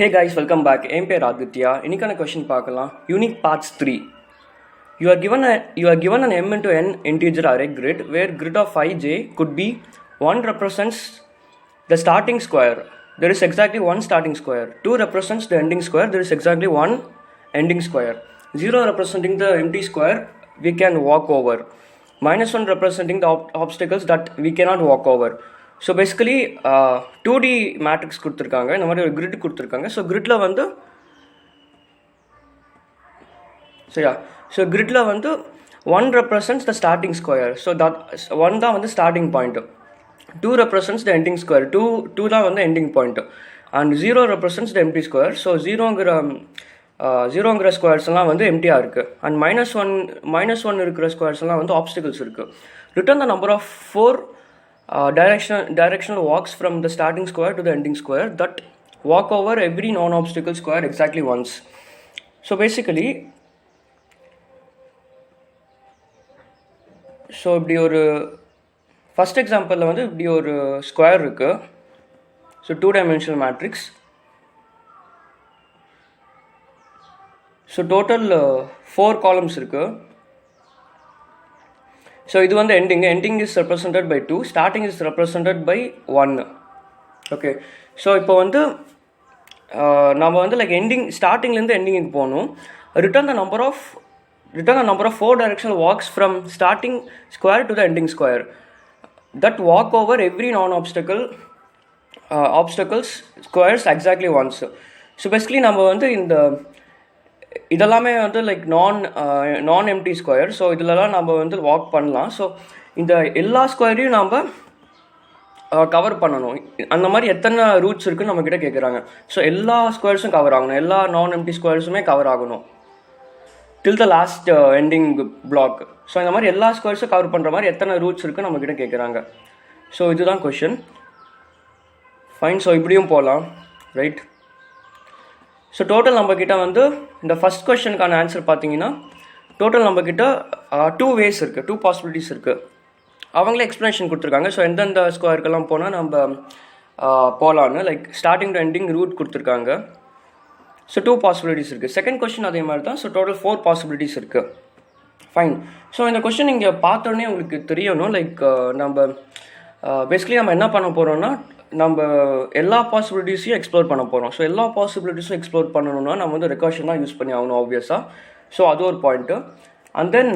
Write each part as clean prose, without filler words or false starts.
Hey guys, welcome back. என் பேர் ஆதித்யா. இன்னைக்கான question பார்க்கலாம். Unique parts 3. You are given an m into n integer array grid where grid of 5j could be 1 represents the starting square. There is exactly one starting square. 2 represents the ending square. There is exactly one ending square. 0 representing the empty square we can walk over. -1 representing the obstacles that we cannot walk over. So basically 2D matrix கொடுத்துருக்காங்க, இந்த மாதிரி ஒரு grid கொடுத்துருக்காங்க. So கிரிட்டில் வந்து கிரிட்டில் வந்து 1 represents the starting square. So that 1 தான் வந்து starting point. 2 represents the ending square. 2 தான் வந்து ending point. And 0 represents the empty square. So ஜீரோங்கிற ஸ்கொயர்ஸ்லாம் வந்து எம்டியாக இருக்குது. அண்ட் -1 இருக்கிற ஸ்கொயர்ஸ்லாம் வந்து ஆப்ஸ்டிகல்ஸ் இருக்குது. Return the number of 4 directional walks from the starting square to the ending square that walk over every non-obstacle square exactly once. So basically, இப்படி ஒரு ஃபர்ஸ்ட் எக்ஸாம்பிளில் வந்து இப்படி ஒரு ஸ்கொயர் இருக்குது. So 2-dimensional matrix. So total 4 columns இருக்குது. So இது வந்து ending is represented by 2, starting is represented by 1. Okay, so இப்போ வந்து நம்ம வந்து லைக் ஸ்டார்டிங்லேருந்து எண்டிங்குக்கு போகணும். Return the number of 4 directional walks from starting square to the ending square that walk over every obstacles squares exactly once. So basically நம்ம வந்து இதெல்லாமே வந்து லைக் நான் எம்டி ஸ்கொயர். ஸோ இதிலலாம் நம்ம வந்து வாக் பண்ணலாம். ஸோ இந்த எல்லா ஸ்கொயரையும் நம்ம கவர் பண்ணணும். அந்த மாதிரி எத்தனை ரூட்ஸ் இருக்குன்னு நம்மக்கிட்ட கேட்குறாங்க. ஸோ எல்லா ஸ்கொயர்ஸும் கவர் ஆகணும், எல்லா நான் எம்டி ஸ்கொயர்ஸுமே கவர் ஆகணும் till the last ending block. So இந்த மாதிரி எல்லா ஸ்கொயர்ஸும் கவர் பண்ணுற மாதிரி எத்தனை ரூட்ஸ் இருக்குன்னு நம்மக்கிட்ட கேட்குறாங்க. ஸோ இதுதான் கொஷின். ஃபைன். ஸோ இப்படியும் போகலாம், ரைட்? ஸோ டோட்டல் நம்மக்கிட்ட வந்து இந்த ஃபஸ்ட் கொஷனுக்கான ஆன்சர் பார்த்தீங்கன்னா டோட்டல் நம்மக்கிட்ட 2 ways இருக்குது, 2 பாசிபிலிட்டிஸ் இருக்குது. அவங்களே எக்ஸ்ப்ளனேஷன் கொடுத்துருக்காங்க. ஸோ எந்தெந்த ஸ்கொயருக்கெல்லாம் போனால் நம்ம போகலான்னு like starting to ending route கொடுத்துருக்காங்க. ஸோ 2 பாசிபிலிட்டிஸ் இருக்குது. செகண்ட் கொஷின் அதே மாதிரி தான். ஸோ டோட்டல் 4 பாசிபிலிட்டிஸ் இருக்குது. ஃபைன். ஸோ இந்த கொஷின் இங்கே பார்த்தோன்னே உங்களுக்கு தெரியணும் லைக் நம்ம பேசிக்கலி நம்ம என்ன பண்ண போகிறோம்னா நம்ம எல்லா பாசிபிலிட்டிஸையும் எக்ஸ்ப்ளோர் பண்ண போகிறோம். ஸோ எல்லா பாசிபிலிட்டிஸும் எக்ஸ்ப்ளோர் பண்ணணும்னா நம்ம வந்து ரெக்கர்ஷன் தான் யூஸ் பண்ணி ஆகணும் ஆப்வியஸாக. ஸோ அது ஒரு பாயிண்ட்டு. அண்ட் தென்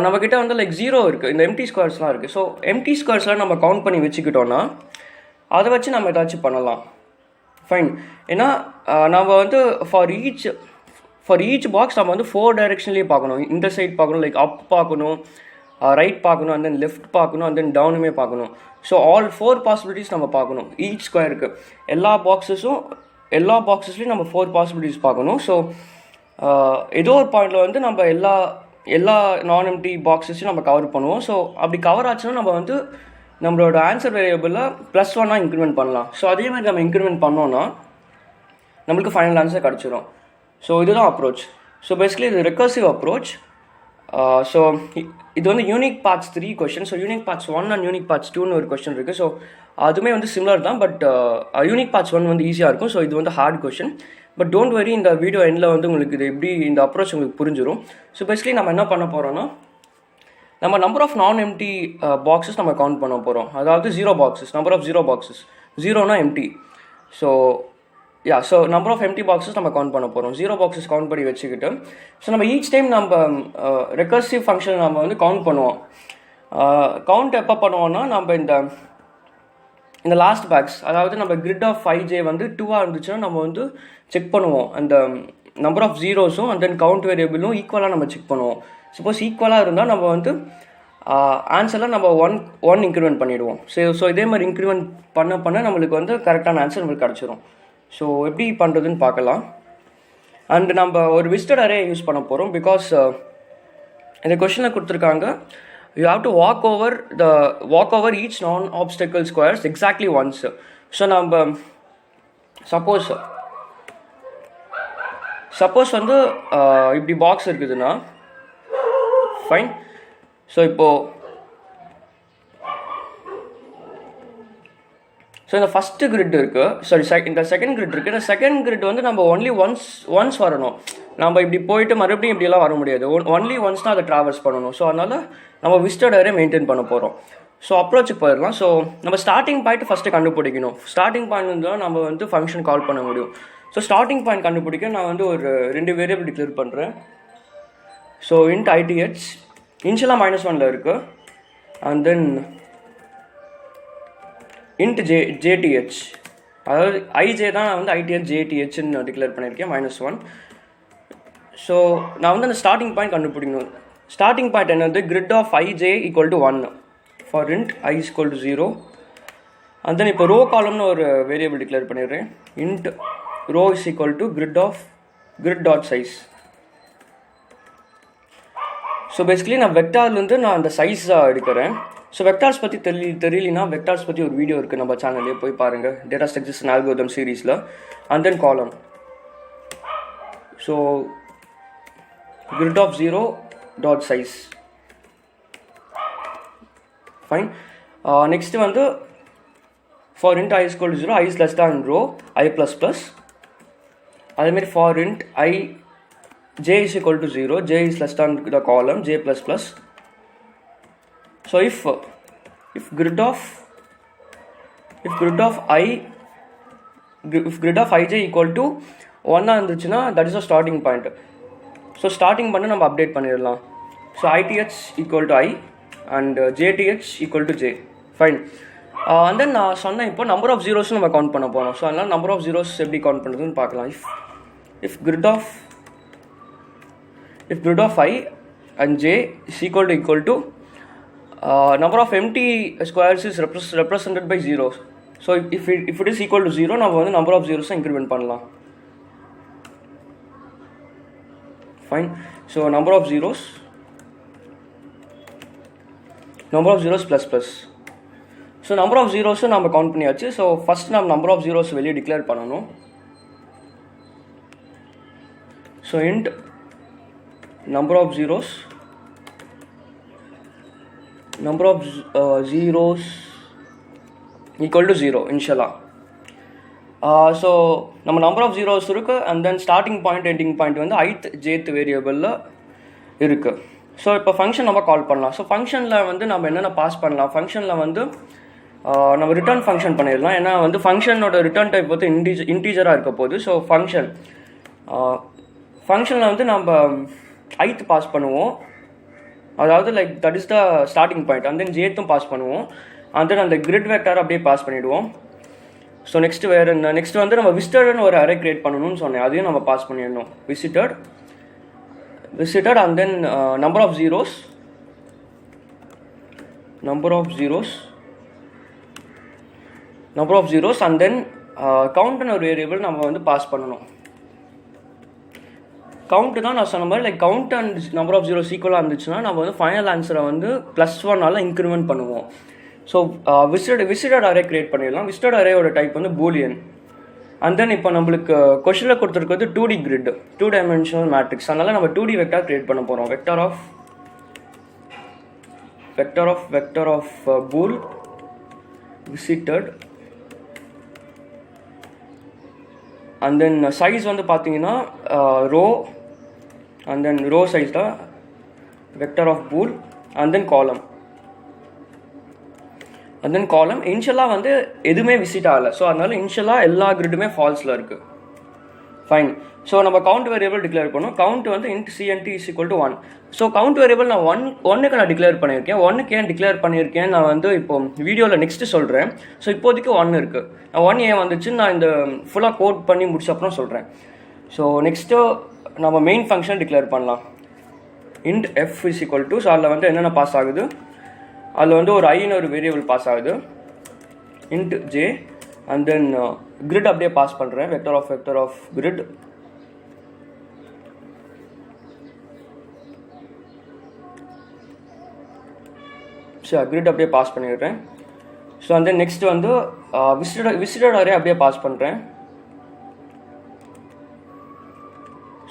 நம்மக்கிட்ட வந்து லைக் 0 இருக்குது, இந்த எம்டி ஸ்கொயர்ஸ்லாம் இருக்குது. ஸோ எம்டி ஸ்கொயர்ஸ்லாம் நம்ம கவுண்ட் பண்ணி வச்சுக்கிட்டோன்னா அதை வச்சு நம்ம ஏதாச்சும் பண்ணலாம். ஃபைன். ஏன்னா நம்ம வந்து ஃபார் ஈச் பாக்ஸ் நம்ம வந்து 4 டைரெக்ஷன்லேயே பார்க்கணும். இந்த சைட் பார்க்கணும், லைக் அப் பார்க்கணும், ரைட் பார்க்கணும், அண்ட் தென் லெஃப்ட் பார்க்கணும், அண்ட் தென் டவுனுமே பார்க்கணும். ஸோ ஆல் 4 பாசிபிலிட்டிஸ் நம்ம பார்க்கணும் ஈச் ஸ்கொயருக்கு. எல்லா பாக்ஸஸ்லையும் நம்ம 4 பாசிபிலிட்டிஸ் பார்க்கணும். ஸோ ஏதோ ஒரு பாயிண்டில் வந்து நம்ம எல்லா நான் எம்டி பாக்ஸஸையும் நம்ம கவர் பண்ணுவோம். ஸோ அப்படி கவர் ஆச்சுன்னா நம்ம வந்து நம்மளோட ஆன்சர் வேரியபிளில் +1 இன்க்ரிமெண்ட் பண்ணலாம். ஸோ அதே மாதிரி நம்ம இன்க்ரிமெண்ட் பண்ணோன்னா நம்மளுக்கு ஃபைனல் ஆன்சர் கிடச்சிரும். ஸோ இதுதான் அப்ரோச். ஸோ பேசிக்கலி இது ரெக்கர்சிவ் அப்ரோச். ஸோ இது வந்து unique paths 3 question. So unique paths 1 and unique paths 2ன்னு ஒரு கொஷின் இருக்குது. ஸோ அதுவுமே வந்து சிமிலர் தான், பட் யூனிக் பார்ட்ஸ் 1 வந்து ஈஸியாக இருக்கும். ஸோ இது வந்து hard question. But don't worry, இந்த வீடியோ எண்டில் வந்து உங்களுக்கு இது எப்படி இந்த அப்ரோச் உங்களுக்கு புரிஞ்சிடும். ஸோ பேசிக்கலி நம்ம என்ன பண்ண போகிறோம்னா நம்ம number of non empty boxes நம்ம கவுண்ட் பண்ண போகிறோம். அதாவது 0 பாக்ஸஸ், நம்பர் ஆஃப் 0 பாக்ஸஸ். 0னா empty. So number of empty boxes நம்ம கவுண்ட் பண்ண போகிறோம். 0 பாக்ஸஸ் கவுண்ட் பண்ணி வச்சுக்கிட்டு ஸோ நம்ம ஈச் டைம் நம்ம ரெக்கர்சிவ் ஃபங்க்ஷன் நம்ம வந்து கவுண்ட் பண்ணுவோம். கவுண்ட் எப்போ பண்ணுவோம்னா நம்ம இந்த லாஸ்ட் பேக்ஸ், அதாவது நம்ம கிரிட் ஆஃப் 5j வந்து 2ஆக இருந்துச்சுன்னா நம்ம வந்து செக் பண்ணுவோம் அந்த நம்பர் ஆஃப் ஜீரோஸும் அண்ட் தென் கவுண்ட் வேரியபிளும் ஈக்குவலாக நம்ம செக் பண்ணுவோம். சப்போஸ் ஈக்குவலாக இருந்தால் நம்ம வந்து ஆன்சரில் நம்ம 1 இன்க்ரிமெண்ட் பண்ணிவிடுவோம். ஸோ இதே மாதிரி இன்க்ரிமெண்ட் பண்ண நம்மளுக்கு வந்து கரெக்டான ஆன்சர் நம்மளுக்கு கிடச்சிரும். ஸோ எப்படி பண்ணுறதுன்னு பார்க்கலாம். அண்ட் நம்ம ஒரு விசிட்டட் அரே யூஸ் பண்ண போகிறோம். பிகாஸ் இந்த கொஷனில் கொடுத்துருக்காங்க you have to walk over each non-obstacle squares exactly once. So நம்ம சப்போஸ் வந்து இப்படி பாக்ஸ் இருக்குதுன்னா ஃபைன். ஸோ இப்போது ஸோ இந்த ஃபஸ்ட்டு கிரிட் இருக்குது, இந்த செகண்ட் கிரிட் இருக்குது. இந்த செகண்ட் கிரிட் வந்து நம்ம ஒன்லி ஒன்ஸ் வரணும். நம்ம இப்படி போயிட்டு மறுபடியும் இப்படிலாம் வர முடியாது. ஒன்லி ஒன்ஸ் தான் அதை ட்ராவல்ஸ் பண்ணணும். ஸோ அதனால் நம்ம விசிட்டட் அரே மெயின்டைன் பண்ண போகிறோம். ஸோ அப்ரோச்சுக்கு போயிடலாம். ஸோ நம்ம ஸ்டார்டிங் பாயிண்ட் ஃபஸ்ட்டு கண்டுபிடிக்கணும். ஸ்டார்டிங் பாயிண்ட் இருந்தால் நம்ம வந்து ஃபங்க்ஷன் கால் பண்ண முடியும். ஸோ ஸ்டார்டிங் பாயிண்ட் கண்டுபிடிக்க நான் வந்து ஒரு 2 வேரியபிள் டிக்ளேர் பண்ணுறேன். ஸோ int ith இனிஷியலாக -1 இருக்குது. அண்ட் தென் int jth, அதாவது ij தான் நான் வந்து ith jthன்னு டிக்ளேர் பண்ணியிருக்கேன் -1. ஸோ நான் வந்து அந்த ஸ்டார்டிங் பாயிண்ட் கண்டுபிடிக்கணும். ஸ்டார்டிங் பாயிண்ட் என்னது, grid of ij = 1 for int I = 0. And then இப்போ ரோ காலம்னு ஒரு வேரியபிள் டிக்ளேர் பண்ணிடுறேன். int row grid.size. So basically நான் வெக்டார்லேருந்து நான் அந்த சைஸாக எடுக்கிறேன். ஸோ வெக்டார்ஸ் பற்றி தெரியலனா வெக்டார்ஸ் பற்றி ஒரு வீடியோ இருக்குது நம்ம சேனல்லே போய் பாருங்கள், டேட்டா ஸ்ட்ரக்சர்ஸ் அண்ட் அல்கோரிதம் சீரீஸில். அண்ட் தென் காலம், so grid of 0.size. Fine. Next வந்து for int I = 0, I is less than row I ++. அதேமாரி for int I j is equal to 0, j is less than the column j ++. So if grid of ij equal to 1 இருந்துச்சுன்னா that is a starting point. So starting பண்ணி நம்ம update பண்ணிடலாம். So ith equal to I and jth equal to j. Fine. And then நான் சொன்னேன் இப்போ number of zeros நம்ம count பண்ண போகிறோம். ஸோ அதனால் நம்பர் ஆஃப் ஜீரோஸ் எப்படி கவுண்ட் பண்ணுறதுன்னு பார்க்கலாம். If grid of I and j is equal to number of empty squares is represented by zeros. So if it is equal to 0, நம்ம வந்து number of zeros increment பண்ணலாம். Fine. So number of zeros ++. So number of ஜீரோஸும் நம்ம count பண்ணியாச்சு. So first நம்ம number of zeros வெளியே declare பண்ணணும். So int number of zeros equal to 0 இனிஷியலாக. ஸோ நம்ம நம்பர் ஆஃப் ஜீரோஸ் இருக்குது. And then starting point ending point வந்து ith jth வேரியபிளில் இருக்குது. ஸோ இப்போ ஃபங்க்ஷன் நம்ம கால் பண்ணலாம். ஸோ ஃபங்க்ஷனில் வந்து நம்ம என்னென்ன பாஸ் பண்ணலாம், ஃபங்க்ஷனில் வந்து நம்ம ரிட்டர்ன் ஃபங்க்ஷன் பண்ணிடலாம். ஏன்னா வந்து ஃபங்க்ஷனோட ரிட்டர்ன் டைப் வந்து இன்டீஜராக இருக்க போகுது. ஸோ ஃபங்க்ஷனில் வந்து நம்ம ith பாஸ் பண்ணுவோம், அதாவது like that is the starting point. And then jத்தும் பாஸ் பண்ணுவோம். அண்ட் தென் அந்த கிரிட் வெக்டார் அப்படியே பாஸ் பண்ணிவிடுவோம். ஸோ நெக்ஸ்ட் வந்து நம்ம விசிட்டட்னு ஒரு அரே கிரியேட் பண்ணணும்னு சொன்னேன், அதையும் நம்ம பாஸ் பண்ணிடணும். visited and then number of zeros and then count னு ஒரு வேரியபிள் நம்ம வந்து பாஸ் பண்ணணும். கவுண்ட் தான் நான் சொன்ன மாதிரி like count and number of zeros ஈக்குவலாக இருந்துச்சுன்னா நம்ம வந்து ஃபைனல் ஆன்சரை வந்து +1 இன்க்ரிமெண்ட் பண்ணுவோம். ஸோ விசிட்டட் அரே கிரியேட் பண்ணிடலாம். விசிட்டட் அரேயோட டைப் வந்து பூலியன். அண்ட் தென் இப்போ நம்மளுக்கு கொஷனில் கொடுத்துருக்கிறது 2D கிரிட், 2 dimensional மேட்ரிக்ஸ். அதனால நம்ம 2D வெக்டார் கிரியேட் பண்ண போகிறோம். Vector of bool visited. And then size வந்து பார்த்தீங்கன்னா row, and then row size தான் vector of bool. And then column இனிஷியலாக வந்து எதுவுமே விசிட் ஆகலை. ஸோ அதனால இனிஷியலாக எல்லா கிரிட்டுமே ஃபால்ஸில் இருக்குது. ஃபைன். ஸோ நம்ம கவுண்ட் வேரியபிள் டிக்ளேர் பண்ணோம். கவுண்ட் வந்து int cnt is equal to 1. So count variable நான் ஒன்னுக்கு நான் டிக்ளேர் பண்ணியிருக்கேன். 1க்கு ஏன் டிக்ளேர் பண்ணியிருக்கேன் நான் வந்து இப்போ வீடியோவில் நெக்ஸ்ட்டு சொல்கிறேன். ஸோ இப்போதைக்கு 1 இருக்குது. நான் 1 ஏன் வந்துச்சுன்னு நான் இந்த ஃபுல்லாக கோட் பண்ணி முடிச்ச அப்புறம் சொல்கிறேன். ஸோ நெக்ஸ்ட்டு நம்ம மெயின் ஃபங்க்ஷன் டிக்ளேர் பண்ணலாம். int f is equal to, so அதில் வந்து என்னென்ன பாஸ் ஆகுது, அதில் வந்து ஒரு ஐன்னு ஒரு வேரியபிள் பாஸ் ஆகுது, int j. And then grid அப்படியே பாஸ் பண்ணுறேன், vector of grid. So grid அப்படியே பாஸ் பண்ணிடுறேன். ஸோ அண்ட் தென் நெக்ஸ்ட் வந்து விசிட்டட் அரே அப்படியே பாஸ் பண்ணுறேன்.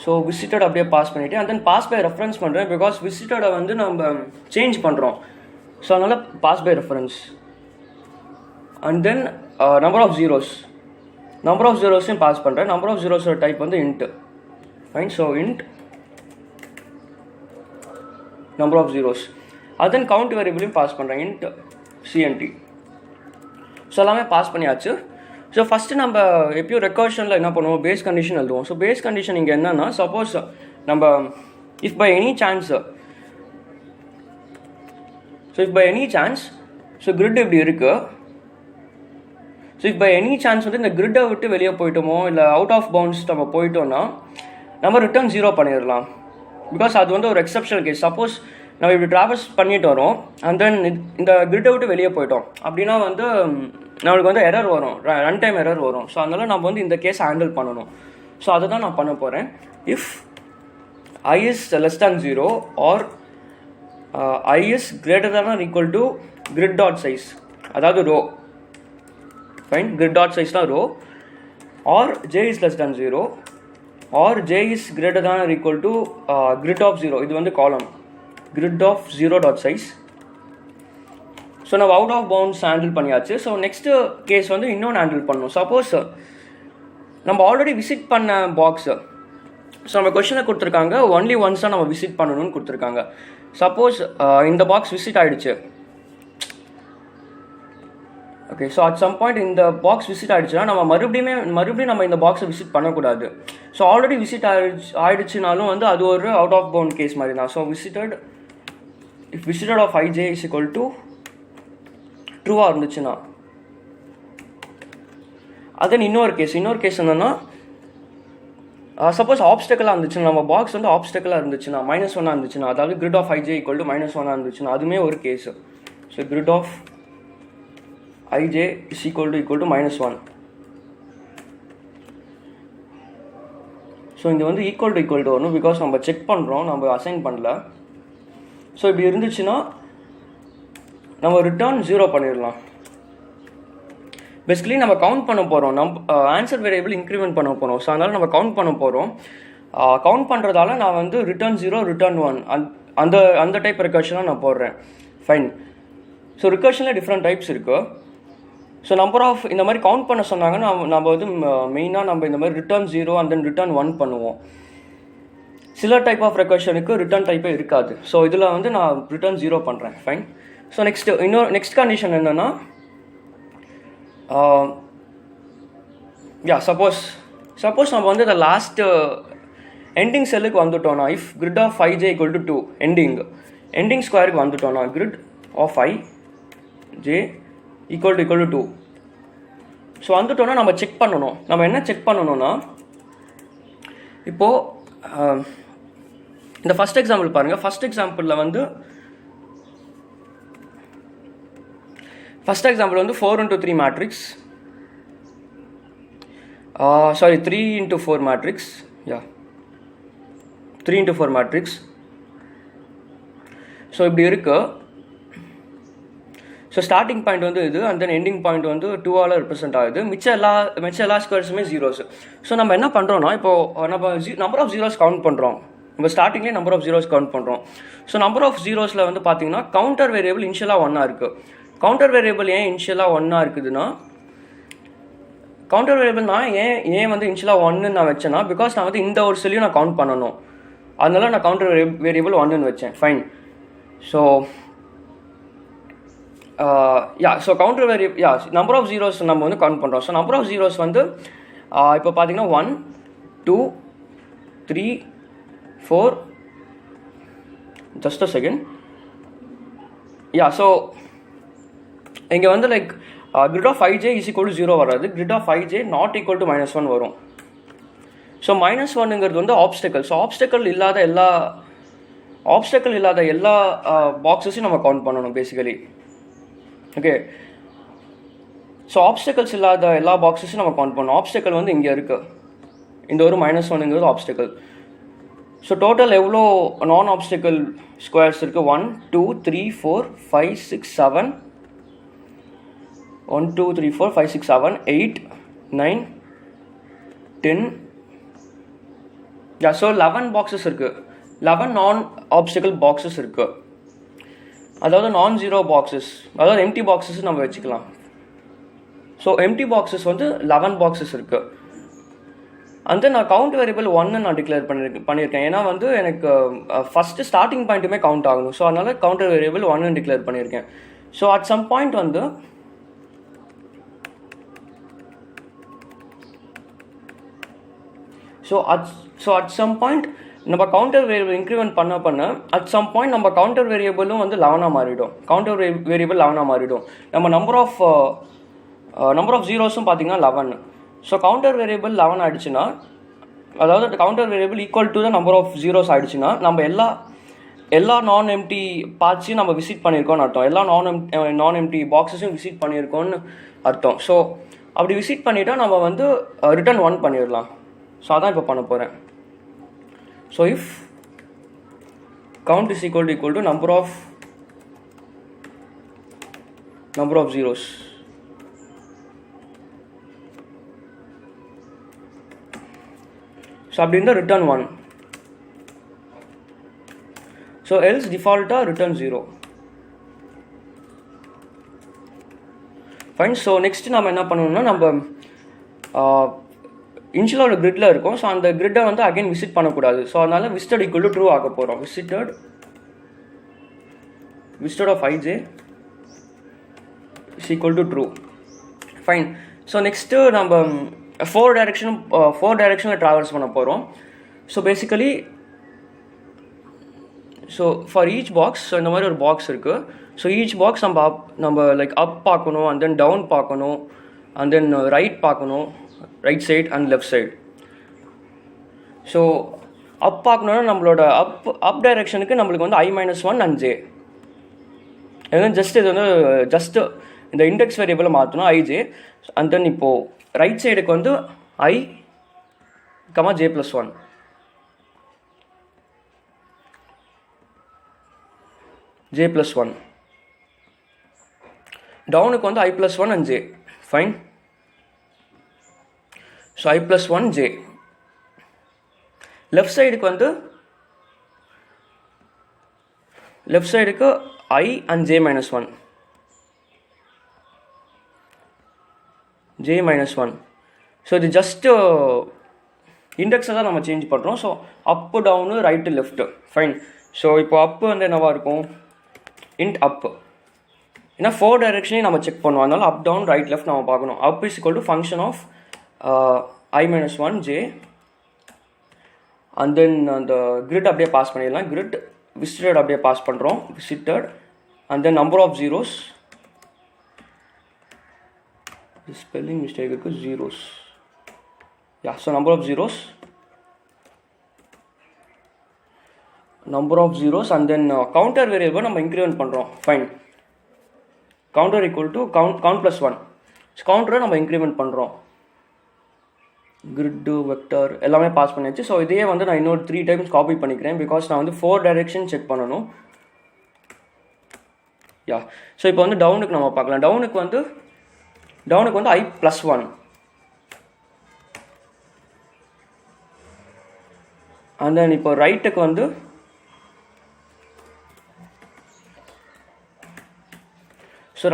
ஸோ விசிட்டட் அப்படியே பாஸ் பண்ணிவிட்டு and then pass by reference பண்ணுறேன். பிகாஸ் விசிட்டடை வந்து நம்ம சேஞ்ச் பண்ணுறோம். ஸோ அதனால் pass by reference. And then number of ஜீரோஸையும் பாஸ் பண்ணுறேன். நம்பர் ஆஃப் ஜீரோஸோட டைப் வந்து int. Fine. So int number of zeros. அதன் கவுண்ட் வேரியபிளையும் பாஸ் பண்ணுறேன், இன்ட் சிஎன்டி. ஸோ எல்லாமே பாஸ் பண்ணியாச்சு. ஸோ ஃபஸ்ட்டு நம்ம எப்பயும் ரெக்கர்ஷனில் என்ன பண்ணுவோம், பேஸ் கண்டிஷன் எழுதுவோம். ஸோ பேஸ் கண்டிஷன் இங்கே என்னன்னா, சப்போஸ் நம்ம if by any chance so grid இப்படி இருக்கு. So if by any chance வந்து இந்த கிரிட்டை விட்டு வெளியே போயிட்டோமோ இல்லை அவுட் ஆஃப் பவுண்ட்ஸ் நம்ம போயிட்டோம்னா நம்ம ரிட்டர்ன் 0 பண்ணிடலாம். பிகாஸ் அது வந்து ஒரு எக்ஸப்ஷனல் கேஸ். சப்போஸ் நம்ம இப்படி ட்ராவல்ஸ் பண்ணிட்டு வரோம் அண்ட் தென் இந்த கிரிட்டை விட்டு வெளியே போயிட்டோம் அப்படின்னா வந்து நம்மளுக்கு வந்து எரர் வரும், ரன் டைம் எரர் வரும். ஸோ அதனால நம்ம வந்து இந்த கேஸ் ஹேண்டில் பண்ணணும். ஸோ அதை தான் நான் பண்ண போகிறேன். If I is less than 0 or I is greater than or equal to grid dot size, அதாவது row. Fine. Grid dot size na row, or j is less than 0 or j is greater than or equal to grid of 0. இது வந்து column grid of 0 dot size. So நம்ம out of pounds handle பண்ணியாச்சு. So next case வந்து இன்னொன்று handle பண்ணணும். Suppose நம்ம already visit பண்ண box, so நம்ம கொஷனை கொடுத்துருக்காங்க ஒன்லி ஒன்ஸ் தான் நம்ம விசிட் பண்ணணும்னு கொடுத்துருக்காங்க. சப்போஸ் இந்த பாக்ஸ் விசிட் ஆகிடுச்சு. Okay. So at some point இந்த பாக்ஸ் விசிட் ஆகிடுச்சுன்னா நம்ம மறுபடியும் நம்ம இந்த பாக்ஸை விசிட் பண்ணக்கூடாது. ஸோ ஆல்ரெடி விசிட் ஆகிடுச்சுனாலும் வந்து அது ஒரு அவுட் ஆஃப் பவுண்ட் கேஸ் மாதிரி தான். So visited of ij is equal to ட்ரூவாக இருந்துச்சுன்னா அதன் இன்னொரு கேஸ் என்னன்னா, சப்போஸ் ஆப்ஸ்டக்கலாக இருந்துச்சுன்னா, நம்ம பாக்ஸ் வந்து ஆப்ஸ்டக்கலாக இருந்துச்சுன்னா, -1 இருந்துச்சுன்னா, அதாவது grid of ij equal to -1 இருந்துச்சுன்னா அதுவுமே ஒரு case. So grid of ij is equal to -1. So இங்கே வந்து ஈக்குவல் டு வரணும். பிகாஸ் நம்ம செக் பண்ணுறோம், நம்ம அசைன் பண்ணல. ஸோ இப்படி இருந்துச்சுன்னா நம்ம ரிட்டர்ன் 0 பண்ணிடலாம். பேசிக்கலி நம்ம கவுண்ட் பண்ண போகிறோம், நம்ம ஆன்சர் வேரியபிள் இன்க்ரிமெண்ட் பண்ண போகிறோம். ஸோ அதனால் நம்ம கவுண்ட் பண்ண போகிறோம். கவுண்ட் பண்ணுறதால நான் வந்து ரிட்டர்ன் 0 ரிட்டர்ன் 1 அந்த டைப் ரெக்கர்ஷனாக நான் போடுறேன். ஃபைன். ஸோ ரெக்கர்ஷனில் டிஃப்ரெண்ட் டைப்ஸ் இருக்குது. ஸோ நம்பர் ஆஃப் இந்த மாதிரி கவுண்ட் பண்ண சொன்னாங்கன்னா நம்ம வந்து மெயினாக நம்ம இந்த மாதிரி ரிட்டர்ன் 0 அண்ட் தென் ரிட்டர்ன் 1 பண்ணுவோம். சில டைப் ஆஃப் ரெக்கர்ஷனுக்கு ரிட்டர்ன் டைப்பே இருக்காது. ஸோ இதில் வந்து நான் ரிட்டர்ன் 0 பண்ணுறேன். ஃபைன். ஸோ நெக்ஸ்ட் கண்டிஷன் என்னென்னா, சப்போஸ் நம்ம வந்து இந்த லாஸ்ட் எண்டிங் செல்லுக்கு வந்துட்டோம்னா, if grid of ij equal to 2 ending ஸ்கொயருக்கு வந்துட்டோம்னா, grid of ij equal to 2 so வந்துட்டோம்னா நம்ம செக் பண்ணணும். நம்ம என்ன செக் பண்ணணும்னா, இப்போது இந்த ஃபஸ்ட் எக்ஸாம்பிள் பாருங்கள். ஃபஸ்ட் எக்ஸாம்பிளில் வந்து 4 into 3 matrix, 3 into 4 matrix, 3 into 4 matrix. So இப்படி இருக்கு. ஸோ ஸ்டார்டிங் பாயிண்ட் வந்து இது அண்ட் தென் எண்டிங் பாயிண்ட் வந்து 2ஆல் ரெப்ரசென்ட் ஆகுது. மிச்ச எல்லா ஸ்கொயர்ஸுமே ஜீரோஸ். ஸோ நம்ம என்ன பண்ணுறோம்னா, இப்போது நம்ம நம்பர் ஆஃப் ஜீரோஸ் கவுண்ட் பண்ணுறோம். நம்ம ஸ்டார்டிங்லேயே நம்பர் ஆஃப் ஜீரோஸ் கவுண்ட் பண்ணுறோம். ஸோ நம்பர் ஆஃப் ஜீரோஸில் வந்து பார்த்தீங்கன்னா கவுண்டர் வேரியபிள் இனிஷியலாக 1 இருக்குது. கவுண்டர் வேரியபிள் ஏன் இனிஷியலாக 1 இருக்குதுன்னா, கவுண்டர் வேரியபிள் நான் ஏன் வந்து இனிஷியலாக 1 நான் வச்சேன்னா, பிகாஸ் நான் வந்து இந்த ஒரு செல்லையும் நான் கவுண்ட் பண்ணணும். அதனால நான் கவுண்டர் வேரியபிள் 1 வச்சேன். Fine. So so counter variable number of zeros நம்ம வந்து கவுண்ட் பண்ணுறோம். ஸோ நம்பர் ஆஃப் ஜீரோஸ் வந்து இப்போ பார்த்தீங்கன்னா 1 2 3 4 just a second. ஸோ இங்கே வந்து like grid of ij is equal to 0 வராது, grid of ij not equal to -1 வரும். ஸோ -1ங்கிறது வந்து ஆப்ஸ்டக்கல். ஸோ ஆப்ஸ்டக்கல் இல்லாத எல்லா பாக்ஸஸையும் நம்ம கவுண்ட் பண்ணணும் பேசிக்கலி. ஓகே. ஸோ ஆப்ஸ்டக்கல்ஸ் இல்லாத எல்லா பாக்ஸஸையும் நம்ம கவுண்ட் பண்ணணும். ஆப்ஸ்டக்கல் வந்து இங்கே இருக்குது, இந்த ஒரு -1ங்கிறது ஆப்ஸ்டக்கல். ஸோ டோட்டல் எவ்வளோ நான் ஆப்ஸ்டக்கல் ஸ்கொயர்ஸ் இருக்குது? 1 2 3 4 5 6 7 1 2 3 4 5 6 7 8 9 10. ஸோ 11 பாக்ஸஸ் இருக்குது. 11 நான் ஆப்ஸ்டக்கல் பாக்ஸஸ் இருக்குது. அதாவது நான் ஜீரோ பாக்ஸஸ், அதாவது எம்டி பாக்ஸஸ் நம்ம வச்சுக்கலாம். ஸோ எம்டி பாக்ஸஸ் வந்து 11 பாக்ஸஸ் இருக்குது. வந்து நான் கவுண்ட் வேரியபிள் 1 நான் டிக்ளேர் பண்ணியிருக்கேன். ஏன்னா வந்து எனக்கு ஃபஸ்ட்டு ஸ்டார்டிங் பாயிண்ட்டுமே கவுண்ட் ஆகணும். ஸோ அதனால் கவுண்டர் வேரியபிள் 1 டிக்ளேர் பண்ணியிருக்கேன். ஸோ அட் சம் பாயிண்ட் வந்து at some point நம்ம கவுண்டர் வேரியபிள் இன்க்ரிமெண்ட் பண்ண அட் சம் பாயிண்ட் நம்ம கவுண்டர் வேரியபிளும் வந்து 11 மாறிடும். கவுண்டர் வேரியபிள் 11 மாறிடும். நம்ம நம்பர் ஆஃப் ஜீரோஸும் பார்த்தீங்கன்னா 11. ஸோ கவுண்டர் வேரியபிள் 11 ஆகிடுச்சுன்னா, அதாவது counter variable equal to the number of zeros ஆகிடுச்சுன்னா, நம்ம எல்லா நான் எம்டி பார்ட்ஸையும் நம்ம விசிட் பண்ணியிருக்கோம்னு அர்த்தம். எல்லா நான் எம்டி பாக்ஸஸையும் விசிட் பண்ணியிருக்கோம்னு அர்த்தம். ஸோ அப்படி விசிட் பண்ணிவிட்டால் நம்ம வந்து ரிட்டர்ன் 1 பண்ணிடலாம். ஸோ அதான் இப்போ பண்ண போகிறேன். So if count is equal to number of zeros. So அப்படி இருந்தால் ரிட்டர்ன் 1. ஸோ எல்ஸ் டிஃபால்ட்டாக ரிட்டர்ன் 0. ஃபைன். ஸோ நெக்ஸ்ட் நம்ம என்ன பண்ணணும்னா, நம்ம இனிஷியலாக ஒரு கிரிட்டில் இருக்கும். ஸோ அந்த கிரிட்டை வந்து அகைன் விசிட் பண்ணக்கூடாது. ஸோ அதனால் விசிட்டட் ஈக்குவல் டு ட்ரூ ஆக போகிறோம். Visited of ij is equal to true. Fine. So next நம்ம 4 டைரெக்ஷனில் ட்ராவல்ஸ் பண்ண போகிறோம். So basically for each box, so இந்த மாதிரி ஒரு பாக்ஸ் இருக்குது. ஸோ ஈச் பாக்ஸ் நம்ம லைக் அப் பார்க்கணும், அண்ட் தென் டவுன் பார்க்கணும், அண்ட் தென் ரைட் பார்க்கணும், right side and left side. So up பார்க்கணுன்னா நம்மளோட அப் டைரெக்ஷனுக்கு நம்மளுக்கு வந்து i-1 அண்ட் j. இது வந்து ஜஸ்ட் இந்த இண்டெக்ஸ் வேரியபிளை மாற்றணும் ij. அண்ட் தென் இப்போது ரைட் சைடுக்கு வந்து i, j+1. j+1. டவுனுக்கு வந்து i+1 and j. Fine. So i+1 j. Left சைடுக்கு i and j-1. j-1. So இது ஜஸ்ட்டு இண்டெக்ஸை தான் நம்ம சேஞ்ச் பண்ணுறோம். So up, down, right, left. Fine. So இப்போ அப்பு வந்து என்னவா இருக்கும், இன்ட் அப்பு. ஏன்னா 4 டைரெக்ஷனையும் நம்ம செக் பண்ணுவோம். அதனால அப், டவுன், ரைட், லெஃப்ட் நம்ம பார்க்கணும். Up is equal to function of i-1 j. And then அந்த கிரிட் அப்படியே பாஸ் பண்ணிடலாம். கிரிட் விசிட்டட் அப்படியே பாஸ் பண்ணுறோம். Visited and then number of zeros. Spelling mistake இருக்குது. Zeros. So number of zeros and then counter variable நம்ம increment பண்ணுறோம். Fine. Counter equal to count +1. கவுண்டரை நம்ம இன்க்ரிமெண்ட் பண்ணுறோம். கிரிட்டு, வெக்டர் எல்லாமே பாஸ் பண்ணியாச்சு. ஸோ இதையே வந்து நான் இன்னொரு 3 டைம்ஸ் காப்பி பண்ணிக்கிறேன். பிகாஸ் நான் வந்து 4 டைரெக்ஷன் செக் பண்ணணும். ஸோ இப்போ வந்து டவுனுக்கு நம்ம பார்க்கலாம். டவுனுக்கு வந்து i+1. அண்ட் தென் இப்போ ரைட்டுக்கு வந்து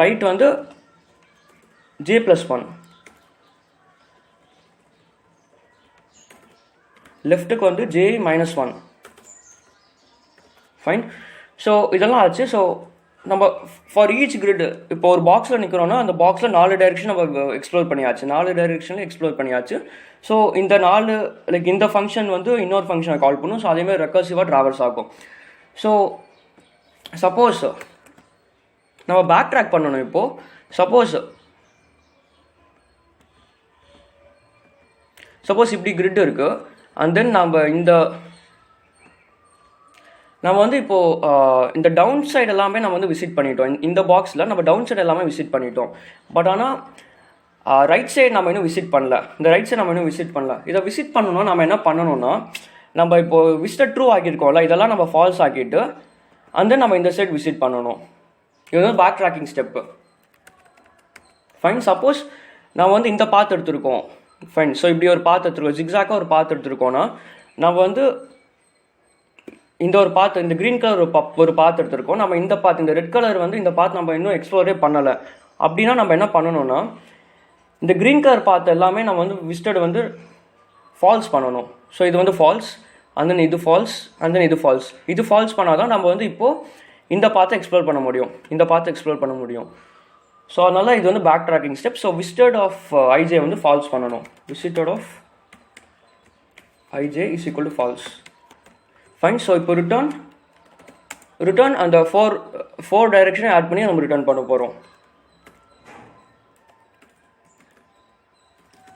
ரைட் வந்து j+1. லெஃப்ட்டுக்கு வந்து j-1. ஃபைன். ஸோ இதெல்லாம் ஆச்சு. ஸோ நம்ம ஃபார் ஈச் கிரிட் இப்போ ஒரு பாக்ஸில் நிற்கிறோன்னா அந்த பாக்ஸில் 4 டைரெக்ஷன் நம்ம எக்ஸ்ப்ளோர் பண்ணியாச்சு. 4 டைரெக்ஷனில் எக்ஸ்ப்ளோர் பண்ணியாச்சு. ஸோ இந்த 4 லைக் இந்த ஃபங்க்ஷன் வந்து இன்னொரு ஃபங்க்ஷனை கால் பண்ணும். ஸோ அதேமாதிரி ரெக்கர்சிவாக ட்ராவல்ஸ் ஆகும். ஸோ சப்போஸ் நம்ம பேக் ட்ராக் பண்ணணும். இப்போது சப்போஸ் இப்படி கிரிட் இருக்குது. அண்ட் தென் நம்ம வந்து இப்போது இந்த டவுன் சைடு எல்லாமே நம்ம வந்து விசிட் பண்ணிட்டோம். இந்த பாக்ஸில் நம்ம டவுன் சைடு எல்லாமே விசிட் பண்ணிட்டோம். பட் ஆனால் ரைட் சைடு நம்ம இன்னும் விசிட் பண்ணல. இந்த ரைட் சைடு நம்ம இன்னும் விசிட் பண்ணல. இதை விசிட் பண்ணணும்னா நம்ம என்ன பண்ணணும்னா, நம்ம இப்போது விசிட்டட் ட்ரூ ஆக்கியிருக்கோம்ல, இதெல்லாம் நம்ம ஃபால்ஸ் ஆக்கிட்டு அண்ட் தென் நம்ம இந்த சைடு விசிட் பண்ணணும். இது வந்து backtracking step. Fine. Suppose நான் வந்து இந்த பாத் எடுத்துருக்கோம். ஃபைன். ஸோ இப்படி ஒரு பாத் எடுத்துருக்கோம், ஜிக்ஸாக்காக ஒரு பாத் எடுத்துருக்கோன்னா நம்ம வந்து இந்த ஒரு பாத், இந்த க்ரீன் கலர் ஒரு பாத் எடுத்துருக்கோம். நம்ம இந்த ரெட் கலர் வந்து இந்த பாத் நம்ம இன்னும் எக்ஸ்ப்ளோரே பண்ணலை. அப்படின்னா நம்ம என்ன பண்ணணும்னா, இந்த க்ரீன் கலர் பார்த்த எல்லாமே நம்ம வந்து விசிட்டட் வந்து ஃபால்ஸ் பண்ணணும். ஸோ இது வந்து ஃபால்ஸ், அண்ட் தென் இது ஃபால்ஸ், அண்ட் தென் இது ஃபால்ஸ். இது ஃபால்ஸ் பண்ணால் தான் நம்ம வந்து இப்போது இந்த பாத்தை எக்ஸ்ப்ளோர் பண்ண முடியும், இந்த பாத்தை எக்ஸ்ப்ளோர் பண்ண முடியும். ஸோ அதனால இது வந்து backtracking step. So visited of i j வந்து ஃபால்ஸ் பண்ணணும். Visited of i j is equal to false. Fine. So இப்போ ரிட்டர்ன் அந்த ஃபோர் டைரெக்ஷனை ஆட் பண்ணி நம்ம ரிட்டர்ன் பண்ண போகிறோம்.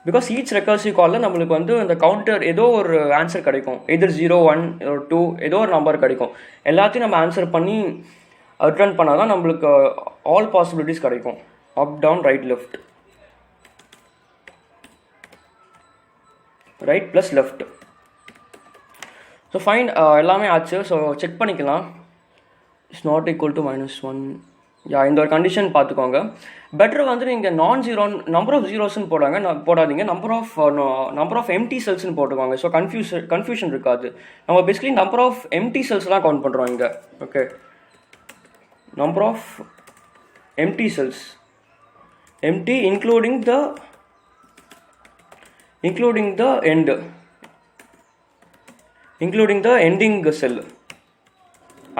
பிகாஸ் ஈச் ரெக்கர்சிவ் காலில் நம்மளுக்கு வந்து அந்த கவுண்டர் ஏதோ ஒரு ஆன்சர் கிடைக்கும், எதிர் 0, 1 or 2 ஏதோ ஒரு நம்பர் கிடைக்கும். எல்லாத்தையும் நம்ம ஆன்சர் பண்ணி ரிட்டர்ன் பண்ணால் தான் நம்மளுக்கு ஆல் பாசிபிலிட்டிஸ் கிடைக்கும். Up, down, right, left, right plus left. So fine, எல்லாமே ஆச்சு. ஸோ செக் பண்ணிக்கலாம். It's not equal to -1. இந்த ஒரு கண்டிஷன் பார்த்துக்கோங்க. பெட்டர் வந்து நீங்கள் நான்-ஜீரோ நம்பர் ஆஃப் ஜீரோஸ்ன்னு போடாதீங்க, நம்பர் ஆஃப் எம்டி செல்ஸ்ன்னு போட்டுக்கோங்க. ஸோ கன்ஃபியூஷன் இருக்காது. நம்ம basically number of empty cells தான் கவுண்ட் பண்ணுறோம் இங்கே. Okay, number of empty cells, empty including the ending cell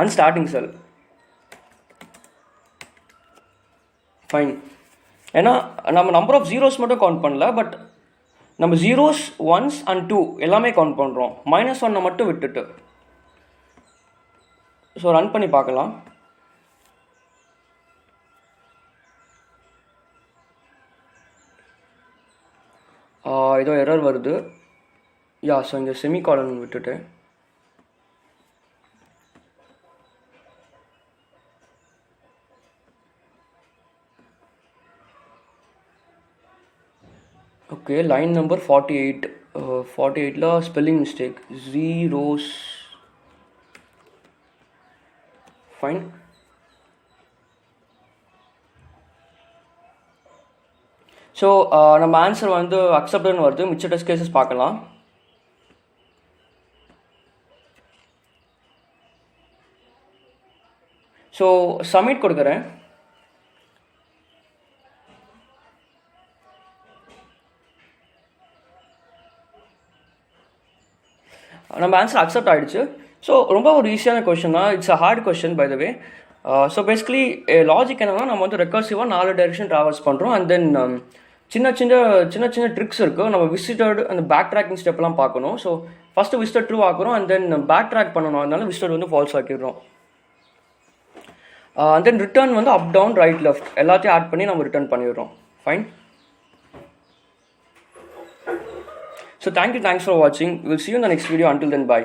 and starting cell. Fine. ஏன்னா நம்ம நம்பர் ஆஃப் ஜீரோஸ் மட்டும் கவுண்ட் பண்ணல, பட் நம்ம 0s, 1s and 2 எல்லாமே கவுண்ட் பண்ணுறோம், -1 மட்டும் விட்டுட்டு. ஸோ ரன் பண்ணி பார்க்கலாம். ஏதோ எரர் வருது. ஸோ இங்கே செமிகாலன் விட்டுட்டு ஓகே. லைன் நம்பர் 48, 48ல spelling mistake, zeros. Fine. So நம்ம ஆன்சர் வந்து அக்செப்டட்னு வருது. மிச்ச டெஸ்ட் கேசஸ் பார்க்கலாம். ஸோ சப்மிட் கொடுக்குறேன். நம்ம ஆன்சர் அக்செப்ட் ஆகிடுச்சு. ஸோ ரொம்ப ஒரு ஈஸியான கொஷின் தான். It's a hard question by the way. So basically logic என்னன்னா, நம்ம வந்து ரெக்கர்சிவாக 4 டைரெக்ஷன் ட்ராவல்ஸ் பண்ணுறோம். அண்ட் தென் சின்ன சின்ன ட்ரிக்ஸ் இருக்குது. நம்ம விசிட்டட் அந்த பேக் ட்ராக்கிங் ஸ்டெப்லாம் பார்க்கணும். ஸோ ஃபஸ்ட்டு விசிட்டட் ட்ரூ ஆக்குறோம், அண்ட் தென் பேக் ட்ராக் பண்ணணும். அதனால விசிட்டட் வந்து ஃபால்ஸ் ஆக்கிடுறோம். அண்ட் தென் ரிட்டர்ன் வந்து அப், டவுன், ரைட், லெஃப்ட் எல்லாத்தையும் ஆட் பண்ணி நம்ம ரிட்டர்ன் பண்ணிடுறோம். Fine. So thanks for watching. We'll see you in the next video. Until then, bye.